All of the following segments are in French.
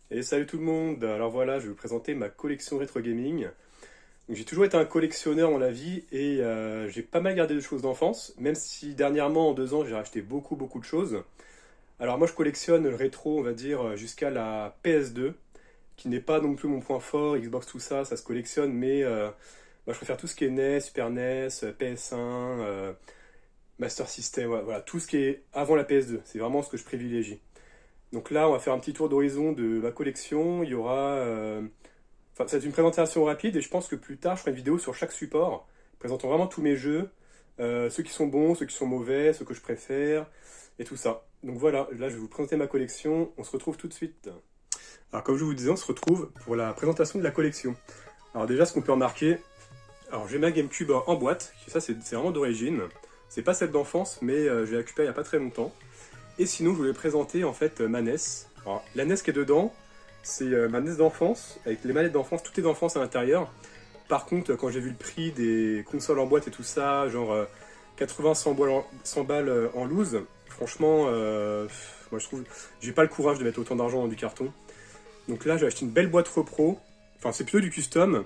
Et salut tout le monde, alors voilà, je vais vous présenter ma collection rétro gaming. Donc, j'ai toujours été un collectionneur dans la vie et j'ai pas mal gardé de choses d'enfance, même si dernièrement en 2 ans j'ai racheté beaucoup de choses. Alors moi je collectionne le rétro, on va dire, jusqu'à la PS2, qui n'est pas non plus mon point fort, Xbox tout ça, ça se collectionne, mais moi, je préfère tout ce qui est NES, Super NES, PS1, Master System, voilà, tout ce qui est avant la PS2, c'est vraiment ce que je privilégie. Donc là, on va faire un petit tour d'horizon de ma collection. Il y aura. Enfin, c'est une présentation rapide et je pense que plus tard, je ferai une vidéo sur chaque support, présentant vraiment tous mes jeux, ceux qui sont bons, ceux qui sont mauvais, ceux que je préfère et tout ça. Donc voilà, là, je vais vous présenter ma collection. On se retrouve tout de suite. Alors, comme je vous disais, on se retrouve pour la présentation de la collection. Alors, déjà, ce qu'on peut remarquer. Alors, j'ai ma GameCube en boîte, ça, c'est vraiment d'origine. C'est pas celle d'enfance, mais je l'ai récupérée il y a pas très longtemps. Et sinon, je voulais présenter en fait ma NES. Alors, la NES qui est dedans, c'est ma NES d'enfance, avec les manettes d'enfance, toutes les enfances à l'intérieur. Par contre, quand j'ai vu le prix des consoles en boîte et tout ça, genre 80-100 balles en loose, franchement, moi je trouve, j'ai pas le courage de mettre autant d'argent dans du carton. Donc là, j'ai acheté une belle boîte repro. Enfin, c'est plutôt du custom.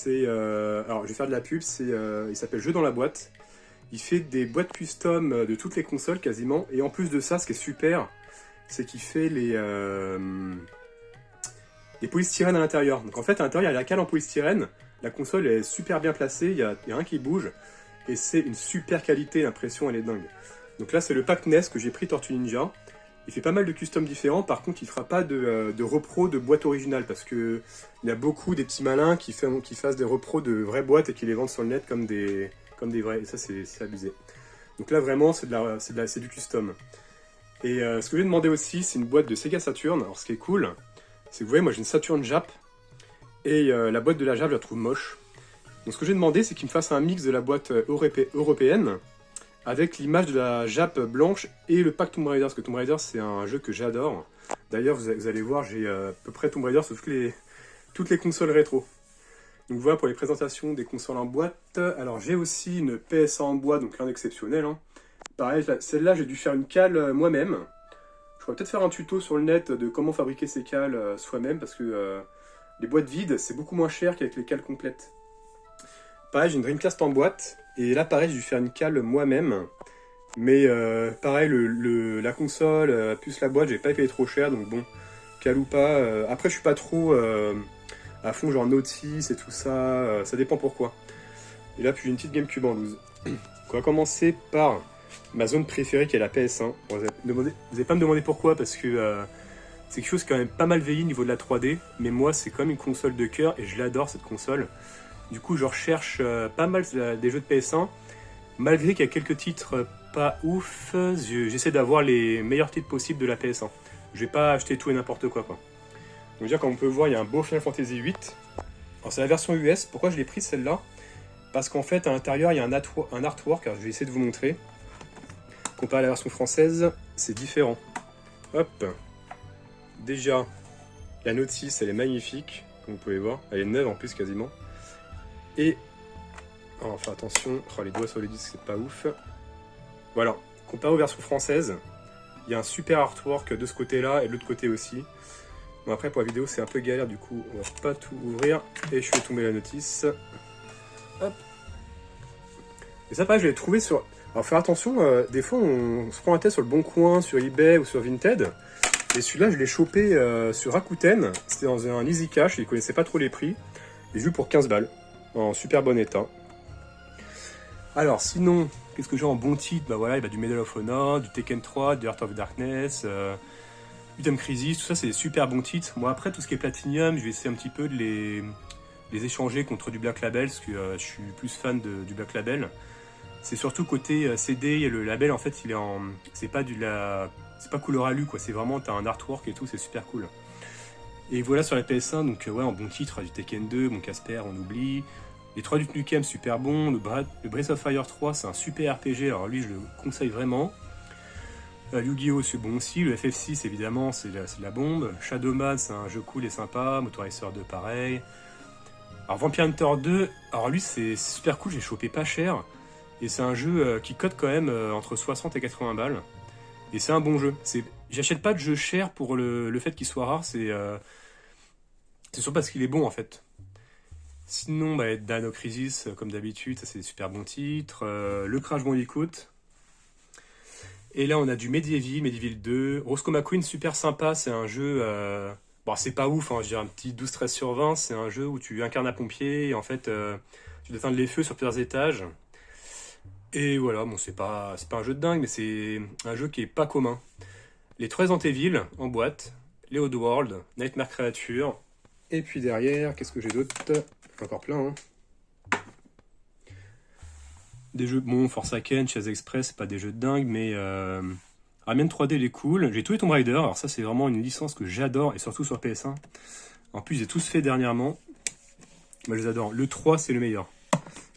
Alors, je vais faire de la pub. Il s'appelle Jeux dans la boîte. Il fait des boîtes custom de toutes les consoles quasiment. Et en plus de ça, ce qui est super, c'est qu'il fait les polystyrènes à l'intérieur. Donc en fait, à l'intérieur, il y a la cale en polystyrène. La console est super bien placée, il y a rien qui bouge. Et c'est une super qualité, l'impression, elle est dingue. Donc là, c'est le pack NES que j'ai pris Tortue Ninja. Il fait pas mal de customs différents, par contre, il fera pas de repro de boîte originale, parce que il y a beaucoup des petits malins qui fassent des repros de vraies boîtes et qui les vendent sur le net comme des vrais. Et ça, c'est abusé. Donc là, vraiment, c'est du custom. Et ce que j'ai demandé aussi, c'est une boîte de Sega Saturn. Alors, ce qui est cool, c'est que vous voyez, moi j'ai une Saturn Jap, et la boîte de la Jap, je la trouve moche. Donc, ce que j'ai demandé, c'est qu'il me fasse un mix de la boîte européenne avec l'image de la Jap blanche et le pack Tomb Raider, parce que Tomb Raider, c'est un jeu que j'adore. D'ailleurs, vous allez voir, j'ai à peu près Tomb Raider sur toutes les consoles rétro. Donc voilà pour les présentations des consoles en boîte. Alors j'ai aussi une PS1 en bois, donc rien d'exceptionnel, hein. Pareil, celle-là j'ai dû faire une cale moi-même. Je pourrais peut-être faire un tuto sur le net de comment fabriquer ces cales soi-même, parce que les boîtes vides c'est beaucoup moins cher qu'avec les cales complètes. Pareil, j'ai une Dreamcast en boîte, et là pareil j'ai dû faire une cale moi-même. Mais pareil, la console plus la boîte, j'ai pas payé trop cher, donc bon, cale ou pas. Après je suis pas trop à fond genre Naughty et tout ça, ça dépend pourquoi. Et là, puis j'ai une petite GameCube en loose. On va commencer par ma zone préférée qui est la PS1. Bon, vous allez pas me demander pourquoi, parce que c'est quelque chose qui a quand même pas mal vieilli au niveau de la 3D, mais moi c'est comme une console de cœur et je l'adore cette console. Du coup, je recherche pas mal des jeux de PS1, malgré qu'il y a quelques titres pas ouf, j'essaie d'avoir les meilleurs titres possibles de la PS1. Je vais pas acheter tout et n'importe quoi. Donc déjà, comme on peut voir, il y a un beau Final Fantasy VIII. Alors c'est la version US, pourquoi je l'ai prise celle-là? Parce qu'en fait, à l'intérieur, il y a un artwork, alors je vais essayer de vous montrer. Comparé à la version française, c'est différent. Hop. Déjà, la notice, elle est magnifique, comme vous pouvez voir. Elle est neuve en plus, quasiment. Et, alors, enfin attention, oh, les doigts sur les disques, c'est pas ouf. Voilà, comparé aux versions françaises, il y a un super artwork de ce côté-là et de l'autre côté aussi. Bon, après, pour la vidéo, c'est un peu galère, du coup, on va pas tout ouvrir. Et je fais tomber la notice. Hop. Et ça, pareil, je l'ai trouvé sur... Alors, faire attention, des fois, on se prend la tête sur le Bon Coin, sur eBay ou sur Vinted. Et celui-là, je l'ai chopé sur Rakuten. C'était dans un Easy Cash, ils connaissaient pas trop les prix. Et je l'ai eu pour 15 balles, en super bon état. Alors, sinon, qu'est-ce que j'ai en bon titre? Bah voilà, il y a du Medal of Honor, du Tekken 3, du Heart of Darkness, du Time Crisis, tout ça, c'est des super bons titres. Moi, après, tout ce qui est Platinum, je vais essayer un petit peu de les échanger contre du Black Label, parce que je suis plus fan du Black Label. C'est surtout côté CD, le label en fait il est en. C'est pas c'est pas couleur alu quoi, c'est vraiment t'as un artwork et tout, c'est super cool. Et voilà sur la PS1, donc ouais en bon titre, du Tekken 2, mon Casper, on oublie. Les 3 du Nukem super bon, le Breath of Fire 3 c'est un super RPG, alors lui je le conseille vraiment. Yu-Gi-Oh c'est bon aussi, le FF6 évidemment c'est de la bombe. Shadowman c'est un jeu cool et sympa, Motor Racer 2 pareil. Alors Vampire Hunter 2, alors lui c'est super cool, j'ai chopé pas cher. Et c'est un jeu qui cote quand même entre 60 et 80 balles. Et c'est un bon jeu. j'achète pas de jeu cher pour le fait qu'il soit rare, c'est surtout parce qu'il est bon en fait. Sinon, bah, Dino Crisis, comme d'habitude, ça c'est des super bons titres. Le Crash Bandicoot. Et là, on a du Medieval 2. Roscoe McQueen, super sympa. C'est un jeu. Bon, c'est pas ouf, hein, je dirais un petit 12-13/20. C'est un jeu où tu incarnes un pompier et en fait, tu dois éteindre les feux sur plusieurs étages. Et voilà, bon, c'est pas un jeu de dingue, mais c'est un jeu qui est pas commun. Les 3 Resident Evil en boîte. Les Oddworld, Nightmare Creature. Et puis derrière, qu'est-ce que j'ai d'autre? Encore plein, hein. Des jeux, bon, Forsaken, Chase Express, c'est pas des jeux de dingue, mais Rayman 3D, il est cool. J'ai tous les Tomb Raider, alors ça, c'est vraiment une licence que j'adore, et surtout sur PS1. En plus, j'ai tous fait dernièrement. Moi, je les adore. Le 3, c'est le meilleur.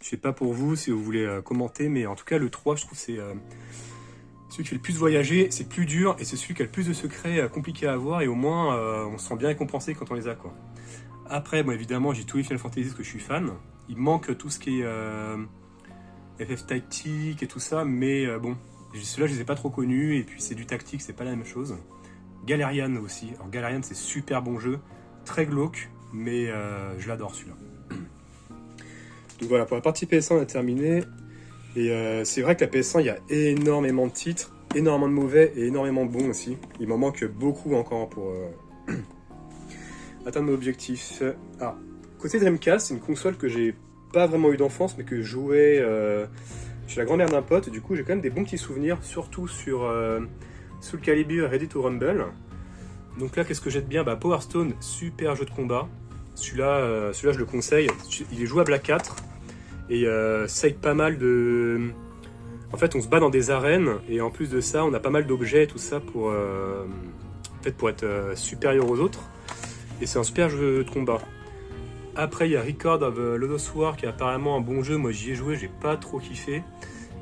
Je sais pas pour vous, si vous voulez commenter, mais en tout cas, le 3, je trouve que c'est celui qui fait le plus voyager, c'est plus dur, et c'est celui qui a le plus de secrets compliqués à avoir, et au moins, on se sent bien récompensé quand on les a, quoi. Après, bon, évidemment, j'ai tous les Final Fantasy parce que je suis fan. Il manque tout ce qui est FF Tactique et tout ça, mais bon, ceux-là, je les ai pas trop connus, et puis c'est du tactique, c'est pas la même chose. Galerian aussi. Alors, Galerian, c'est super bon jeu, très glauque, mais je l'adore celui-là. Donc voilà, pour la partie PS1, on a terminé. Et c'est vrai que la PS1, il y a énormément de titres, énormément de mauvais et énormément de bons aussi. Il m'en manque beaucoup encore pour atteindre mon objectif. Ah, côté Dreamcast, c'est une console que j'ai pas vraiment eu d'enfance, mais que je jouais chez la grand-mère d'un pote. Du coup, j'ai quand même des bons petits souvenirs, surtout sur Soul Calibur et Ready to Rumble. Donc là, qu'est-ce que j'ai de bien? Bah, Power Stone, super jeu de combat. Celui-là, je le conseille. Il est jouable à 4. Et ça aide pas mal de... En fait, on se bat dans des arènes, et en plus de ça, on a pas mal d'objets, tout ça, pour, en fait, pour être supérieur aux autres. Et c'est un super jeu de combat. Après, il y a Record of Lodoss War, qui est apparemment un bon jeu. Moi, j'y ai joué, j'ai pas trop kiffé.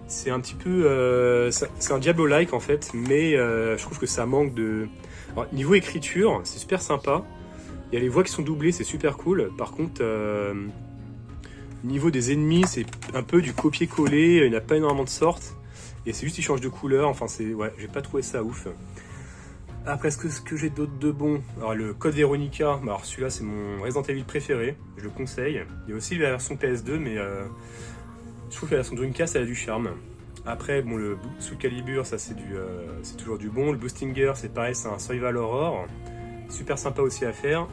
C'est un petit peu... c'est un Diablo-like, en fait, mais je trouve que ça manque de... Alors, niveau écriture, c'est super sympa. Il y a les voix qui sont doublées, c'est super cool. Par contre... niveau des ennemis, c'est un peu du copier-coller, il n'y a pas énormément de sortes, et c'est juste qu'ils changent de couleur, enfin c'est... Ouais, j'ai pas trouvé ça ouf. Après, ce que j'ai d'autre de bon? Alors le Code Veronica, alors celui-là c'est mon Resident Evil préféré, je le conseille. Il y a aussi la version PS2, mais je trouve que la version Dreamcast elle a du charme. Après, bon, le Soul Calibur, ça c'est toujours du bon. Le Boostinger, c'est pareil, c'est un survival horror, super sympa aussi à faire.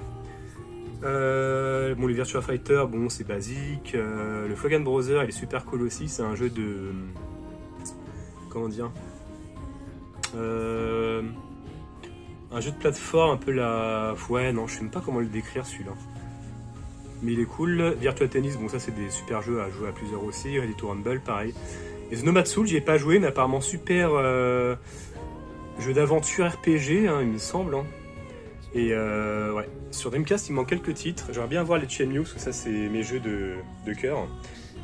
Bon, les Virtua Fighter, bon, c'est basique. Le Flogan Brother, il est super cool aussi. C'est un jeu de... Comment dire, un jeu de plateforme, un peu la... Ouais, non, je sais même pas comment le décrire, celui-là. Mais il est cool. Virtua Tennis, bon, ça, c'est des super jeux à jouer à plusieurs aussi. Ready to Rumble, pareil. Et The Nomad Soul, j'y ai pas joué, mais apparemment super jeu d'aventure RPG, hein, il me semble, hein. Et ouais, sur Dreamcast, il manque quelques titres. J'aimerais bien voir les Shenmue, parce que ça, c'est mes jeux de cœur.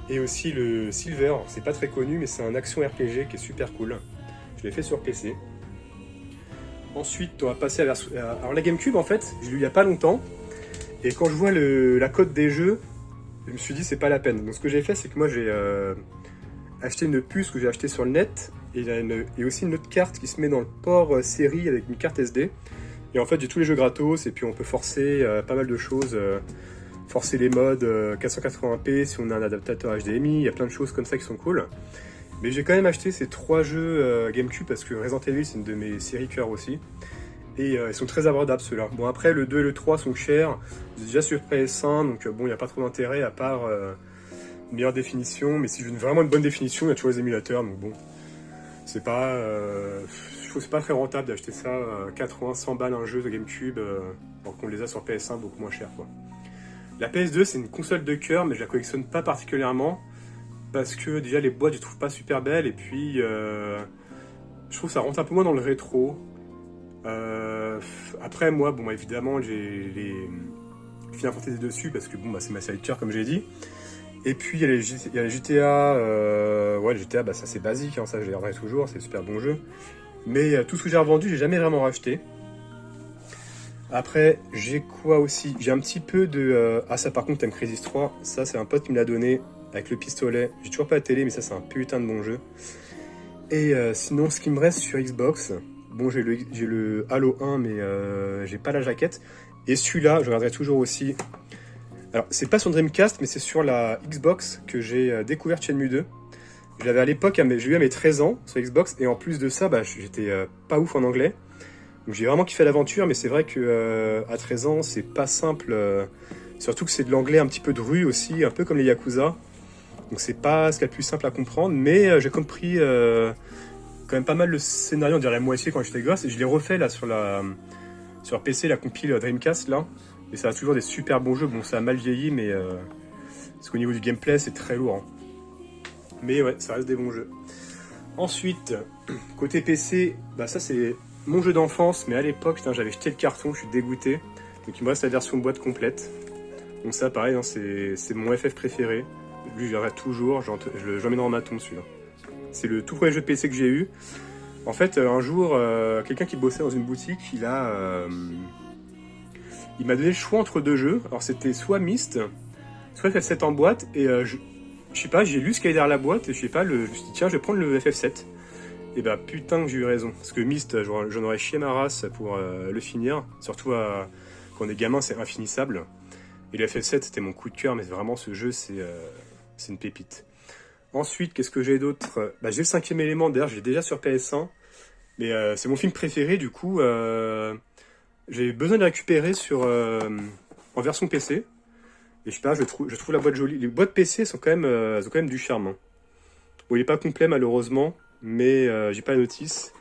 Et aussi le Silver, c'est pas très connu, mais c'est un action RPG qui est super cool. Je l'ai fait sur PC. Ensuite, on va passer à alors la GameCube, en fait, je l'ai eu il y a pas longtemps. Et quand je vois la cote des jeux, je me suis dit, c'est pas la peine. Donc ce que j'ai fait, c'est que moi, j'ai acheté une puce que j'ai achetée sur le net. Et il y a aussi une autre carte qui se met dans le port série avec une carte SD. Et en fait, j'ai tous les jeux gratos, et puis on peut forcer pas mal de choses. Forcer les modes 480p si on a un adaptateur HDMI, il y a plein de choses comme ça qui sont cool. Mais j'ai quand même acheté ces 3 jeux GameCube parce que Resident Evil, c'est une de mes séries cœur aussi. Et ils sont très abordables ceux-là. Bon, après, le 2 et le 3 sont chers. C'est déjà sur PS1, donc bon, il n'y a pas trop d'intérêt à part une meilleure définition. Mais si je veux vraiment une bonne définition, il y a toujours les émulateurs, donc bon. C'est pas... je trouve que c'est pas très rentable d'acheter ça 80-100 balles un jeu de GameCube alors qu'on les a sur PS1 beaucoup moins cher, quoi. La PS2, c'est une console de cœur, mais je la collectionne pas particulièrement parce que déjà les boîtes je les trouve pas super belles, et puis je trouve que ça rentre un peu moins dans le rétro. Après, moi, bon, évidemment, j'ai les Final Fantasy dessus parce que bon, bah, c'est ma série de cœur, comme j'ai dit. Et puis il y a les GTA, ouais, les GTA, bah, ça c'est basique, hein, ça je les regarderai toujours, c'est un super bon jeu. Mais tout ce que j'ai revendu, j'ai jamais vraiment racheté. Après, j'ai quoi aussi? J'ai un petit peu de... Ah, ça par contre, Time Crisis 3, ça c'est un pote qui me l'a donné avec le pistolet. J'ai toujours pas la télé, mais ça c'est un putain de bon jeu. Et sinon, ce qui me reste sur Xbox, Bon, j'ai le Halo 1, mais j'ai pas la jaquette. Et celui-là, je regarderai toujours aussi. Alors, c'est pas sur Dreamcast, mais c'est sur la Xbox que j'ai découvert Shenmue 2. Je l'avais à l'époque, j'ai eu à mes 13 ans sur Xbox, et en plus de ça, bah, j'étais pas ouf en anglais. Donc j'ai vraiment kiffé l'aventure, mais c'est vrai que à 13 ans, c'est pas simple. Surtout que c'est de l'anglais un petit peu de rue aussi, un peu comme les Yakuza. Donc c'est pas ce qu'il y a de plus simple à comprendre, mais j'ai compris quand même pas mal le scénario, on dirait la moitié quand j'étais gosse, et je l'ai refait là sur PC, la compile Dreamcast là, et ça a toujours des super bons jeux. Bon, ça a mal vieilli, mais parce qu'au niveau du gameplay, c'est très lourd. Hein. Mais ouais, ça reste des bons jeux. Ensuite, côté PC, bah ça c'est mon jeu d'enfance, mais à l'époque, j'avais jeté le carton, je suis dégoûté. Donc il me reste la version boîte complète. Donc ça, pareil, hein, c'est mon FF préféré. Lui, je l'aurai toujours, j'emmène dans ma tombe celui-là. C'est le tout premier jeu de PC que j'ai eu. En fait, un jour, quelqu'un qui bossait dans une boutique, il m'a donné le choix entre deux jeux. Alors c'était soit Myst, soit FF7 en boîte, et je sais pas, j'ai lu ce qu'il y avait derrière la boîte, et je sais pas, je me suis dit tiens, je vais prendre le FF7. Et bah putain que j'ai eu raison, parce que Myst, j'en aurais chié ma race pour le finir, surtout quand on est gamin, c'est infinissable. Et le FF7 c'était mon coup de cœur, mais vraiment ce jeu c'est une pépite. Ensuite, qu'est-ce que j'ai d'autre? Bah, j'ai le 5e élément, d'ailleurs je l'ai déjà sur PS1, mais c'est mon film préféré, du coup j'ai besoin de le récupérer en version PC. Et je sais pas, je trouve la boîte jolie. Les boîtes PC sont elles ont quand même du charme. Hein. Bon, il est pas complet malheureusement, mais j'ai pas la notice.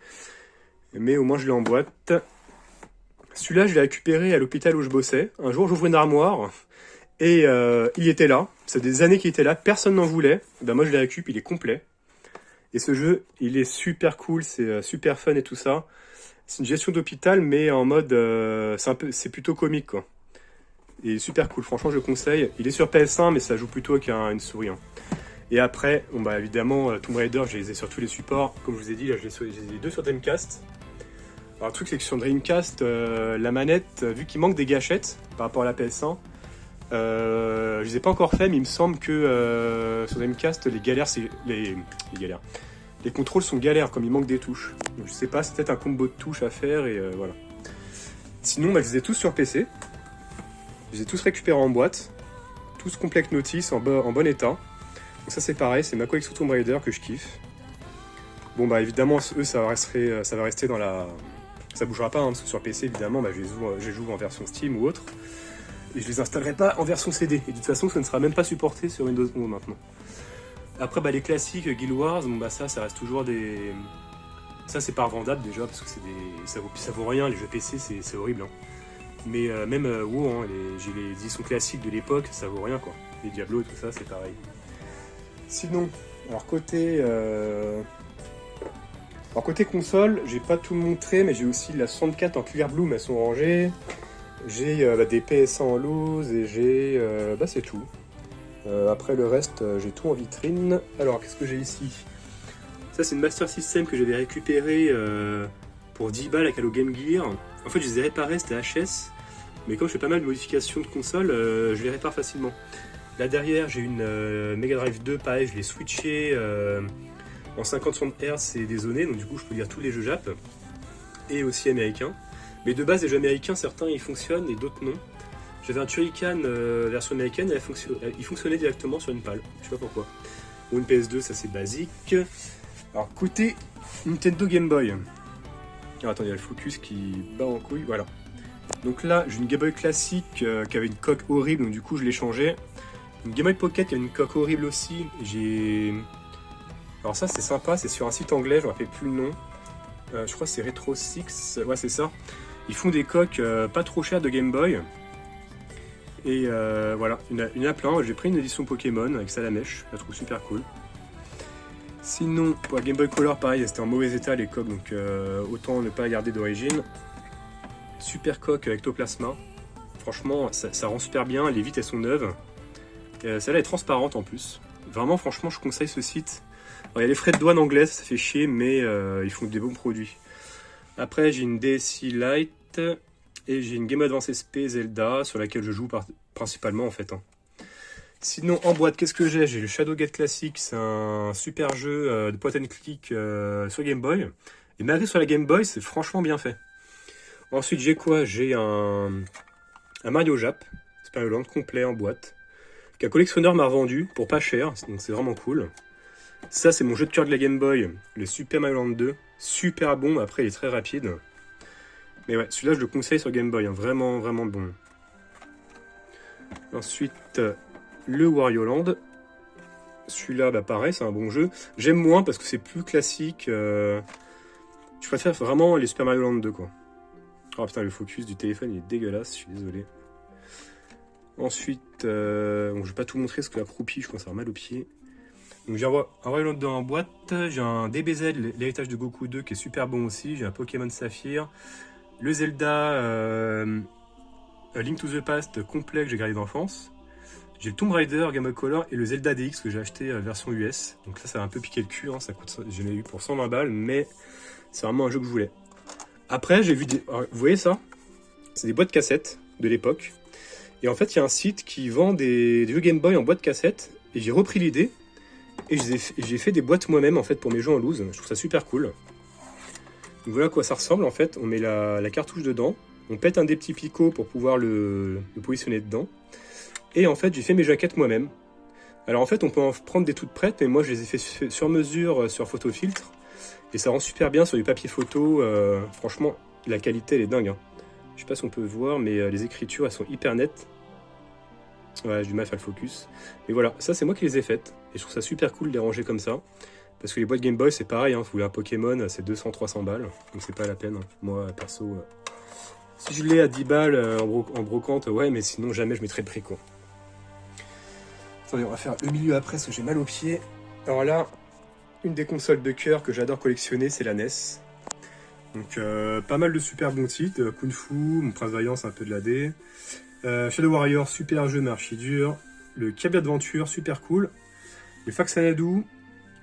Mais au moins je l'ai en boîte. Celui-là, je l'ai récupéré à l'hôpital où je bossais. Un jour, j'ouvre une armoire et il était là. Ça fait des années qu'il était là, personne n'en voulait. Et ben moi, je l'ai récupéré, il est complet. Et ce jeu, il est super cool, c'est super fun et tout ça. C'est une gestion d'hôpital, mais en mode, c'est plutôt comique quoi. Et super cool, franchement, je le conseille. Il est sur PS1, mais ça joue plutôt avec une souris. Hein. Et après, bon bah évidemment, Tomb Raider, je les ai sur tous les supports. Comme je vous ai dit, là, je les ai deux sur Dreamcast. Alors le truc c'est que sur Dreamcast, la manette, vu qu'il manque des gâchettes par rapport à la PS1, je les ai pas encore fait, mais il me semble que sur Dreamcast, les contrôles sont galères, comme il manque des touches. Donc je sais pas, c'est peut-être un combo de touches à faire, et voilà. Sinon, bah, je les ai tous sur PC. Je les ai tous récupérés en boîte. Tous Complete Notice, en bon état. Donc ça c'est pareil, c'est ma collection Tomb Raider que je kiffe. Bon bah évidemment, eux ça va rester dans la... Ça bougera pas, hein, parce que sur PC, évidemment, bah, je les joue en version Steam ou autre. Et je les installerai pas en version CD. Et de toute façon, ça ne sera même pas supporté sur Windows 11 maintenant. Après, bah, les classiques Guild Wars, bon, bah, ça reste toujours des... Ça, c'est pas revendable déjà, parce que ça vaut rien, les jeux PC, c'est horrible. Hein. Mais même WoW, hein, j'ai les éditions classiques de l'époque, ça vaut rien, quoi. Les Diablo et tout ça, c'est pareil. Sinon, alors côté console, j'ai pas tout montré, mais j'ai aussi la 64 en Clear Bloom, elles sont rangées. J'ai des PS1 en loose et j'ai... c'est tout. Après le reste, j'ai tout en vitrine. Alors, qu'est-ce que j'ai ici? Ça, c'est une Master System que j'avais récupérée pour 10 balles à Calo Game Gear. En fait, je les ai réparés, c'était HS. Mais comme je fais pas mal de modifications de console, je les répare facilement. Là derrière, j'ai une Mega Drive 2, pareil, je l'ai switché en 50-60 Hz et dézoné, donc du coup je peux lire tous les jeux Jap et aussi américains. Mais de base, les jeux américains, certains ils fonctionnent et d'autres non. J'avais un Turrican version américaine et il fonctionnait directement sur une PAL, je sais pas pourquoi. Ou une PS2, ça c'est basique. Alors côté Nintendo Game Boy. Alors, attends, il y a le focus qui bat en couille, voilà. Donc là, j'ai une Game Boy classique qui avait une coque horrible, donc du coup je l'ai changé. Une Game Boy Pocket qui a une coque horrible aussi. Alors ça c'est sympa, c'est sur un site anglais, je ne me rappelle plus le nom. Je crois que c'est Retro 6, ouais c'est ça. Ils font des coques pas trop chères de Game Boy. Et voilà, il y en a plein. J'ai pris une édition Pokémon avec Salamèche, je la trouve super cool. Sinon, pour la Game Boy Color, pareil, c'était en mauvais état les coques, donc autant ne pas la garder d'origine. Super coque ectoplasma. Franchement, ça rend super bien. Les vitres, elles sont neuves. Celle-là est transparente en plus. Vraiment, franchement, je conseille ce site. Alors, il y a les frais de douane anglaises, ça fait chier, mais ils font des bons produits. Après, j'ai une DSi Lite et j'ai une Game Boy Advance SP Zelda sur laquelle je joue principalement en fait. Hein. Sinon, en boîte, qu'est-ce que j'ai? J'ai le Shadowgate Classic, c'est un super jeu de point and click sur Game Boy. Et malgré sur la Game Boy, c'est franchement bien fait. Ensuite, j'ai quoi? J'ai un Mario Jap, c'est pas Land complet en boîte, qu'un collectionneur m'a revendu pour pas cher, donc c'est vraiment cool. Ça, c'est mon jeu de cœur de la Game Boy, le Super Mario Land 2. Super bon, après il est très rapide. Mais ouais, celui-là, je le conseille sur Game Boy, hein, vraiment, vraiment bon. Ensuite, le Wario Land. Celui-là, bah pareil, c'est un bon jeu. J'aime moins parce que c'est plus classique. Je préfère vraiment les Super Mario Land 2, quoi. Oh putain, le focus du téléphone, il est dégueulasse, je suis désolé. Ensuite, bon, je vais pas tout montrer parce que la croupie, je commence à avoir mal aux pieds. Donc j'ai un Wario Land 2 en boîte, j'ai un DBZ, l'héritage de Goku 2 qui est super bon aussi, j'ai un Pokémon Saphir, le Zelda A Link to the Past complet que j'ai gardé d'enfance. J'ai le Tomb Raider Game Boy Color et le Zelda DX que j'ai acheté version US. Donc ça a un peu piqué le cul, hein, je l'ai eu pour 120 balles, mais c'est vraiment un jeu que je voulais. Après, j'ai vu des... Alors, vous voyez ça? C'est des boîtes cassettes de l'époque. Et en fait, il y a un site qui vend des jeux Game Boy en boîte cassette. Et j'ai repris l'idée. Et j'ai fait des boîtes moi-même en fait pour mes jeux en loose. Je trouve ça super cool. Donc voilà à quoi ça ressemble en fait. On met la cartouche dedans. On pète un des petits picots pour pouvoir le positionner dedans. Et en fait, j'ai fait mes jaquettes moi-même. Alors en fait, on peut en prendre des toutes prêtes. Mais moi, je les ai fait sur mesure sur Photofiltre. Et ça rend super bien sur du papier photo. Franchement, la qualité, elle est dingue. Hein. Je sais pas si on peut voir, mais les écritures, elles sont hyper nettes. Ouais, j'ai du mal à faire le focus. Mais voilà, ça, c'est moi qui les ai faites. Et je trouve ça super cool de les ranger comme ça. Parce que les boîtes Game Boy, c'est pareil. Hein. Vous voulez un Pokémon, c'est 200-300 balles. Donc c'est pas la peine. Hein. Moi, perso, si je l'ai à 10 balles en brocante, ouais, mais sinon, jamais je mettrai le prix, quoi. Attendez, on va faire le milieu après, parce que j'ai mal aux pieds. Alors là... Une des consoles de cœur que j'adore collectionner, c'est la NES. Donc pas mal de super bons titres. Kung Fu, Mon Prince Vaillant, c'est un peu de la D. Shadow Warrior, super jeu mais archi dur. Le Kirby Adventure, super cool. Le Faxanadu,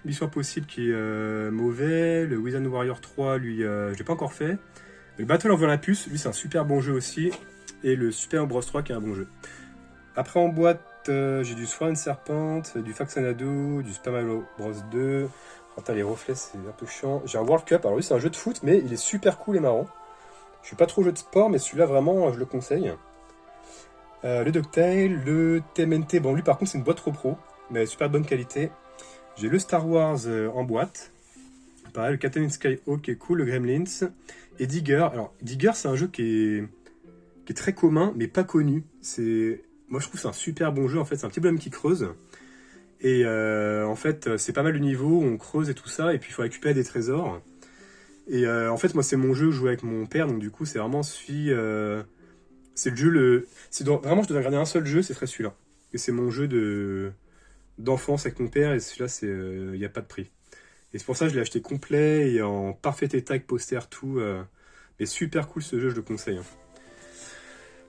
Mission Impossible qui est mauvais. Le Wizard Warrior 3, lui, je l'ai pas encore fait. Le Battle of Olympus, lui, c'est un super bon jeu aussi. Et le Super Bros 3 qui est un bon jeu. Après en boîte, j'ai du Swan Serpent, du Faxanadu, du Super Mario Bros 2. Attends, les reflets, c'est un peu chiant. J'ai un World Cup, alors lui, c'est un jeu de foot, mais il est super cool et marrant. Je suis pas trop jeu de sport, mais celui-là, vraiment, je le conseille. Le DuckTale, le TMNT, bon, lui, par contre, c'est une boîte pro, mais super bonne qualité. J'ai le Star Wars en boîte. Pareil, le Captain Skyhawk qui est cool, le Gremlins. Et Digger. Alors, Digger, c'est un jeu qui est très commun, mais pas connu. Moi, je trouve que c'est un super bon jeu, en fait. C'est un petit bonhomme qui creuse. Et en fait, c'est pas mal de niveaux, on creuse et tout ça, et puis il faut récupérer des trésors. Et en fait, moi, c'est mon jeu, je joue avec mon père, donc du coup, c'est vraiment c'est le jeu, vraiment, je devrais regarder un seul jeu, ce serait celui-là. Et c'est mon jeu d'enfance avec mon père, et celui-là, il n'y a pas de prix. Et c'est pour ça que je l'ai acheté complet, et en parfait état, avec poster, tout. Mais super cool ce jeu, je le conseille. Hein.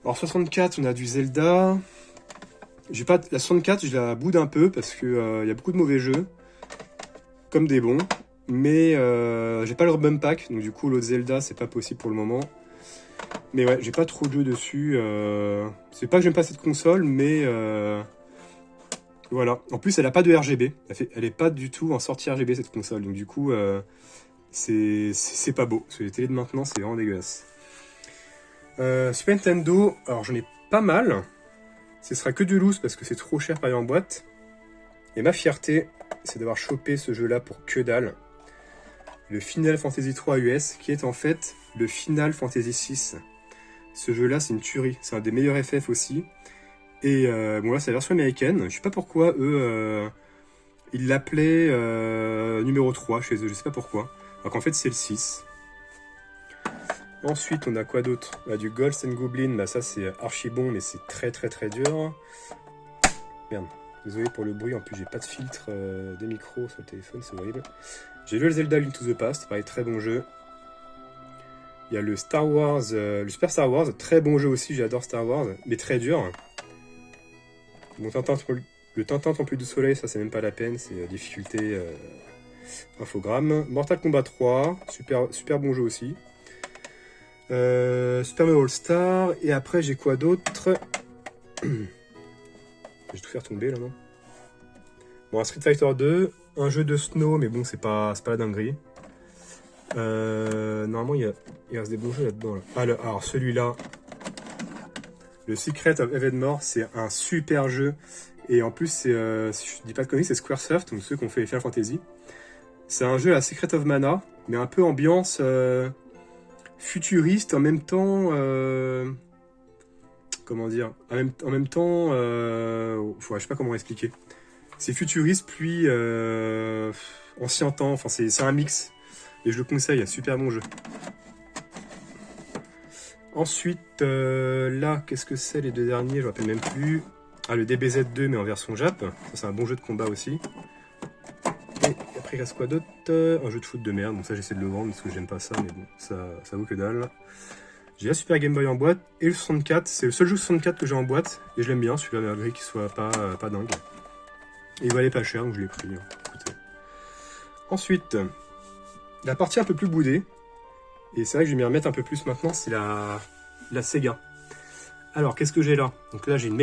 Alors, 64, on a du Zelda. La 64, je la boude un peu parce que y a beaucoup de mauvais jeux, comme des bons, mais j'ai pas le Urban Pack, donc du coup l'autre Zelda c'est pas possible pour le moment. Mais ouais, j'ai pas trop de jeux dessus. C'est pas que j'aime pas cette console, mais voilà. En plus, elle a pas de RGB. Elle est pas du tout en sortie RGB cette console, donc du coup c'est pas beau. Parce que les télés de maintenant c'est vraiment dégueulasse. Super Nintendo, alors j'en ai pas mal. Ce sera que du loose parce que c'est trop cher pareil en boîte. Et ma fierté, c'est d'avoir chopé ce jeu-là pour que dalle. Le Final Fantasy 3 US, qui est en fait le Final Fantasy 6. Ce jeu-là, c'est une tuerie. C'est un des meilleurs FF aussi. Et bon, là, c'est la version américaine. Je sais pas pourquoi, eux, ils l'appelaient numéro 3 chez eux. Je sais pas pourquoi. Alors qu'en fait, c'est le 6. Ensuite, on a quoi d'autre? Du Ghost and Goblin, bah ça c'est archi bon, mais c'est très très très dur. Merde, désolé pour le bruit, en plus j'ai pas de filtre des micros sur le téléphone, c'est horrible. J'ai le Zelda Link to the Past, pareil, très bon jeu. Il y a le Star Wars, le Super Star Wars, très bon jeu aussi, j'adore Star Wars, mais très dur. Bon, le Tintin Temple du Soleil, ça c'est même pas la peine, c'est difficulté infogramme. Mortal Kombat 3, super bon jeu aussi. Super Mario All-Star, et après j'ai quoi d'autre? Je vais tout faire tomber là, non? Bon, un Street Fighter 2, un jeu de Snow, mais bon, c'est pas la dinguerie. Normalement, il reste des bons jeux là-dedans. Là. Alors celui-là, le Secret of Evermore, c'est un super jeu. Et en plus, c'est, si je dis pas de conneries, c'est Squaresoft, donc ceux qui ont fait Final Fantasy. C'est un jeu à Secret of Mana, mais un peu ambiance futuriste, en même temps... comment dire, en même temps, je sais pas comment expliquer. C'est futuriste, puis ancien temps, enfin c'est un mix. Et je le conseille, un super bon jeu. Ensuite, là, qu'est-ce que c'est les deux derniers? Je ne me rappelle même plus. Ah, le DBZ2, mais en version Jap. Ça, c'est un bon jeu de combat aussi. Et après, il reste quoi d'autre? Un jeu de foot de merde. Donc ça, j'essaie de le vendre parce que j'aime pas ça, mais bon, ça vaut que dalle. J'ai la Super Game Boy en boîte et le 64. C'est le seul jeu 64 que j'ai en boîte. Et je l'aime bien, celui-là, malgré qu'il soit pas dingue. Et il valait pas cher, donc je l'ai pris. Écoutez. Ensuite, la partie un peu plus boudée. Et c'est vrai que je vais m'y remettre un peu plus maintenant, c'est la Sega. Alors, qu'est-ce que j'ai là? Donc là, j'ai une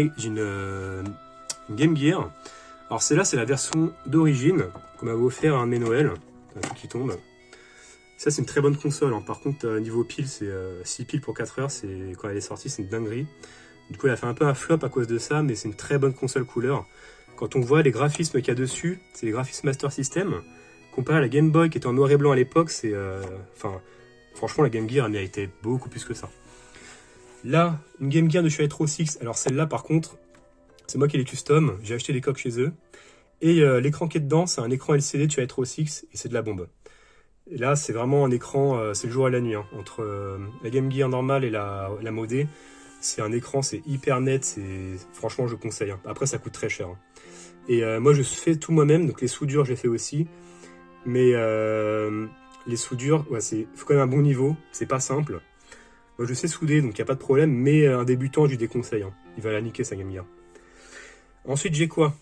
Game Gear. Alors celle-là, c'est la version d'origine qu'on m'avait offert à un de mes Noël. Un truc qui tombe. Ça, c'est une très bonne console. Hein. Par contre, niveau pile, c'est 6 piles pour 4 heures. Quand elle est sortie, c'est une dinguerie. Du coup, elle a fait un peu un flop à cause de ça, mais c'est une très bonne console couleur. Quand on voit les graphismes qu'il y a dessus, c'est les graphismes Master System. Comparé à la Game Boy qui était en noir et blanc à l'époque, c'est... franchement, la Game Gear a mérité beaucoup plus que ça. Là, une Game Gear de chez Retro 6. Alors celle-là, par contre, c'est moi qui l'ai custom. J'ai acheté les coques chez eux. Et l'écran qui est dedans, c'est un écran LCD de chez Retro 6 et c'est de la bombe. Et là, c'est vraiment un écran, c'est le jour et la nuit. Hein. Entre la Game Gear normale et la modée, c'est un écran, c'est hyper net. Franchement, je conseille. Hein. Après, ça coûte très cher. Hein. Et moi, je fais tout moi-même. Donc les soudures, je les fais aussi. Mais les soudures, ouais, faut quand même un bon niveau. C'est pas simple. Moi, je sais souder, donc il n'y a pas de problème. Mais un débutant, je lui déconseille. Hein. Il va la niquer, sa Game Gear. Ensuite, j'ai quoi?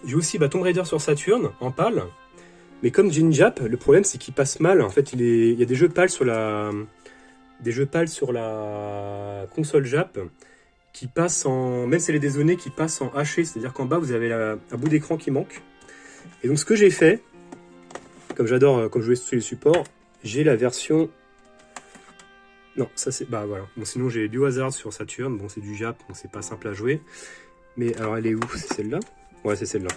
J'ai aussi Tomb Raider sur Saturn, en PAL. Mais comme j'ai une Jap, le problème c'est qu'il passe mal. En fait, il y a des jeux PAL sur la console Jap qui passent en... Même si elle est dézonée, qui passent en haché. C'est-à-dire qu'en bas, vous avez un bout d'écran qui manque. Et donc, ce que j'ai fait, comme j'adore, comme je jouais sur les supports, j'ai la version... Non, ça c'est... Bah voilà. Bon, sinon, j'ai Biohazard sur Saturn. Bon, c'est du Jap, donc c'est pas simple à jouer. Mais alors, elle est où? C'est celle-là? Ouais, c'est celle-là.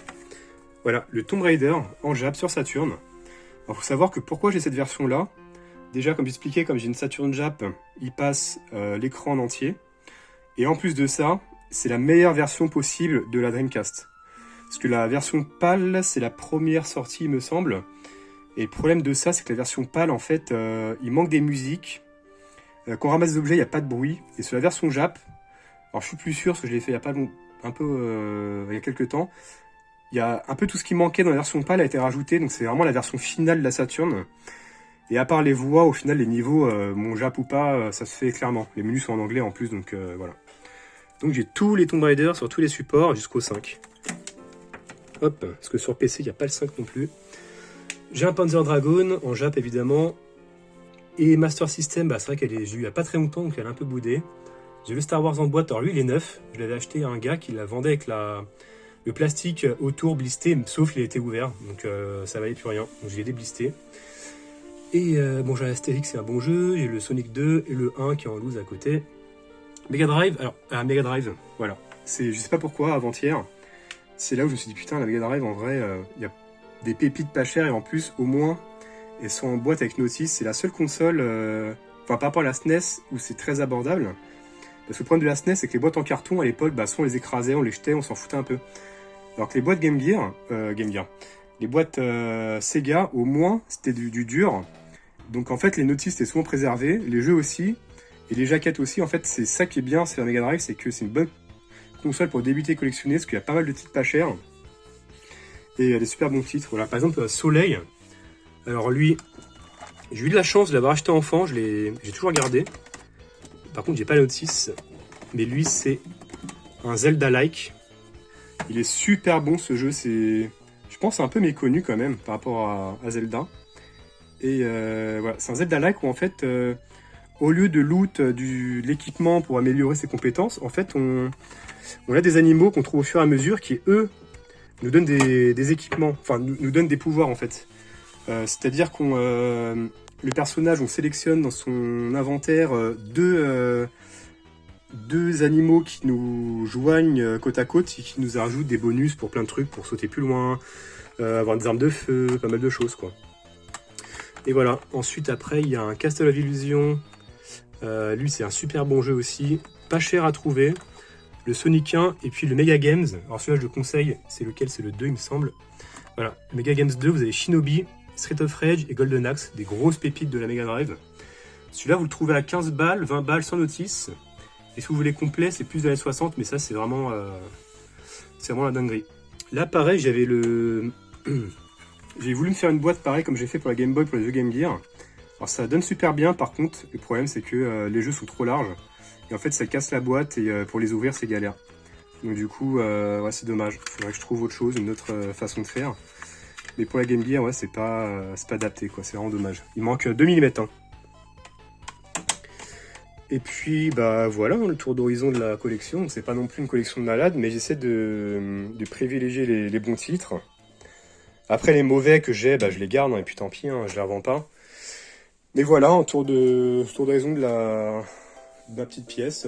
Voilà, le Tomb Raider en Jap sur Saturn. Alors, faut savoir que pourquoi j'ai cette version-là. Déjà, comme j'expliquais, comme j'ai une Saturn Jap, il passe l'écran en entier. Et en plus de ça, c'est la meilleure version possible de la Dreamcast. Parce que la version PAL, c'est la première sortie, il me semble. Et le problème de ça, c'est que la version PAL, en fait, il manque des musiques. Quand on ramasse des objets, il n'y a pas de bruit. Et sur la version Jap, alors je suis plus sûr, parce que je l'ai fait il y a pas il y a quelques temps, il y a un peu tout ce qui manquait dans la version PAL a été rajouté, donc c'est vraiment la version finale de la Saturn. Et à part les voix, au final, les niveaux, mon Jap ou pas, ça se fait clairement. Les menus sont en anglais en plus, donc voilà. Donc j'ai tous les Tomb Raider sur tous les supports jusqu'au 5. Hop, parce que sur PC, il n'y a pas le 5 non plus. J'ai un Panzer Dragoon, en Jap évidemment. Et Master System, bah, c'est vrai qu'elle est il n'y a pas très longtemps, donc elle est un peu boudée. J'ai le Star Wars en boîte, alors lui il est neuf. Je l'avais acheté à un gars qui la vendait avec le plastique autour blisté, sauf qu'il était ouvert, donc ça valait plus rien. Donc je l'ai déblisté. Et bon, j'ai Astérix, c'est un bon jeu. J'ai le Sonic 2 et le 1 qui est en loose à côté. Mega Drive, alors, Mega Drive, voilà. Je sais pas pourquoi, avant-hier, c'est là où je me suis dit, putain, la Mega Drive, en vrai, il y a des pépites pas chères et en plus, au moins, elles sont en boîte avec notice. C'est la seule console, par rapport à la SNES, où c'est très abordable. Parce que le problème de la SNES, c'est que les boîtes en carton, à l'époque, soit on les écrasait, on les jetait, on s'en foutait un peu. Alors que les boîtes Game Gear, les boîtes Sega, au moins, c'était du dur. Donc en fait, les notices étaient souvent préservées, les jeux aussi, et les jaquettes aussi. En fait, c'est ça qui est bien sur la Mega Drive, c'est que c'est une bonne console pour débuter et collectionner, parce qu'il y a pas mal de titres pas chers. Et il y a des super bons titres. Voilà, par exemple, Soleil. Alors lui, j'ai eu de la chance de l'avoir acheté enfant, j'ai toujours gardé. Par contre, j'ai pas la notice, mais lui, c'est un Zelda-like. Il est super bon ce jeu, je pense c'est un peu méconnu quand même par rapport à Zelda. Et voilà, c'est un Zelda-like où en fait, au lieu de loot de l'équipement pour améliorer ses compétences, en fait on a des animaux qu'on trouve au fur et à mesure qui, eux, nous donnent des équipements, enfin nous donnent des pouvoirs en fait. C'est-à-dire qu'on Le personnage, on sélectionne dans son inventaire deux animaux qui nous joignent côte à côte et qui nous rajoutent des bonus pour plein de trucs, pour sauter plus loin, avoir des armes de feu, pas mal de choses quoi. Et voilà, ensuite après il y a un Castle of Illusion, lui c'est un super bon jeu aussi, pas cher à trouver, le Sonic 1 et puis le Mega Games, alors celui-là je le conseille, c'est lequel? C'est le 2 il me semble. Voilà, le Mega Games 2, vous avez Shinobi, Street of Rage et Golden Axe, des grosses pépites de la Mega Drive. Celui-là vous le trouvez à 15 balles, 20 balles sans notice. Et si vous voulez complet, c'est plus de l'année 60, mais ça c'est vraiment la dinguerie. Là pareil, j'avais le... j'ai voulu me faire une boîte pareil comme j'ai fait pour la Game Boy, pour les jeux Game Gear. Alors ça donne super bien, par contre, le problème c'est que les jeux sont trop larges. Et en fait ça casse la boîte et pour les ouvrir c'est galère. Donc du coup, ouais, c'est dommage. Il faudrait que je trouve autre chose, une autre façon de faire. Mais pour la Game Gear, ouais, c'est pas adapté, quoi. C'est vraiment dommage. Il manque 2 mm. Hein. Et puis, bah voilà, le tour d'horizon de la collection. C'est pas non plus une collection de malade, mais j'essaie de privilégier les bons titres. Après, les mauvais que j'ai, bah, je les garde, hein, et puis tant pis, hein, je les revends pas. Mais voilà, un tour d'horizon de ma petite pièce.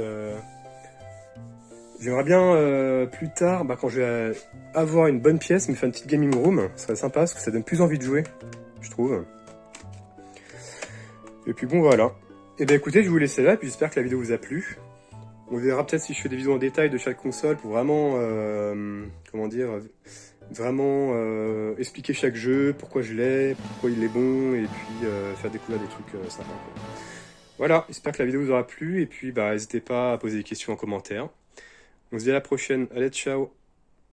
J'aimerais bien plus tard, bah, quand je vais avoir une bonne pièce, me faire une petite gaming room. Ce serait sympa parce que ça donne plus envie de jouer, je trouve. Et puis bon, voilà. Et ben écoutez, je vais vous laisser là, et puis j'espère que la vidéo vous a plu. On verra peut-être si je fais des vidéos en détail de chaque console pour vraiment, comment dire, vraiment expliquer chaque jeu, pourquoi je l'ai, pourquoi il est bon, et puis faire découvrir des trucs sympas. Quoi. Voilà, j'espère que la vidéo vous aura plu, et puis bah n'hésitez pas à poser des questions en commentaire. On se dit à la prochaine, allez ciao!